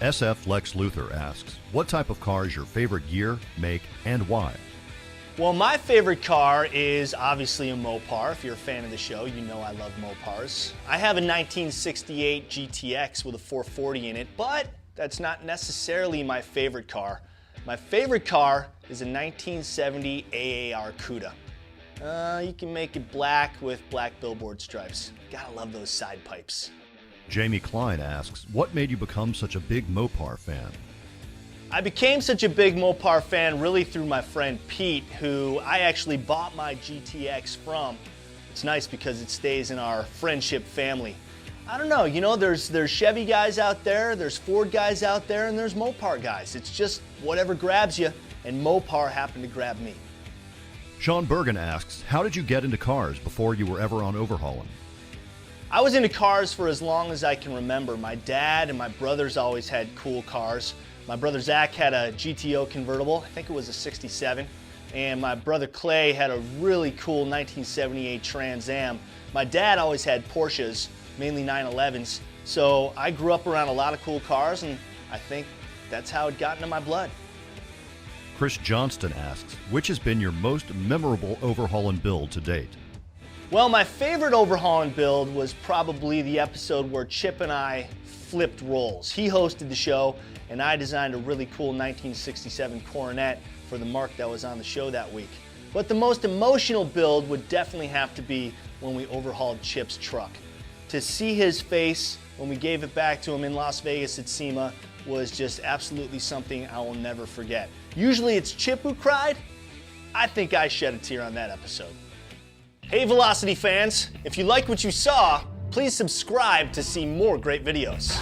SF Lex Luthor asks, what type of car is your favorite year, make, and why? Well, my favorite car is obviously a Mopar. If you're a fan of the show, you know I love Mopars. I have a 1968 GTX with a 440 in it, but that's not necessarily my favorite car. My favorite car is a 1970 AAR Cuda. You can make it black with black billboard stripes. Gotta love those side pipes. Jamie Klein asks, what made you become such a big Mopar fan? I became such a big Mopar fan really through my friend Pete, who I actually bought my GTX from. It's nice because it stays in our friendship family. I don't know, you know, there's Chevy guys out there, there's Ford guys out there, and there's Mopar guys. It's just whatever grabs you, and Mopar happened to grab me. Sean Bergen asks, how did you get into cars before you were ever on Overhaulin? I was into cars for as long as I can remember. My dad and my brothers always had cool cars. My brother Zach had a GTO convertible, I think it was a 67, and my brother Clay had a really cool 1978 Trans Am. My dad always had Porsches, mainly 911s, so I grew up around a lot of cool cars, and I think that's how it got into my blood. Chris Johnston asks, which has been your most memorable Overhaulin build to date? Well, my favorite Overhaulin build was probably the episode where Chip and I flipped roles. He hosted the show, and I designed a really cool 1967 Coronet for the mark that was on the show that week. But the most emotional build would definitely have to be when we overhauled Chip's truck. To see his face when we gave it back to him in Las Vegas at SEMA was just absolutely something I will never forget. Usually it's Chip who cried. I think I shed a tear on that episode. Hey Velocity fans, if you like what you saw, please subscribe to see more great videos.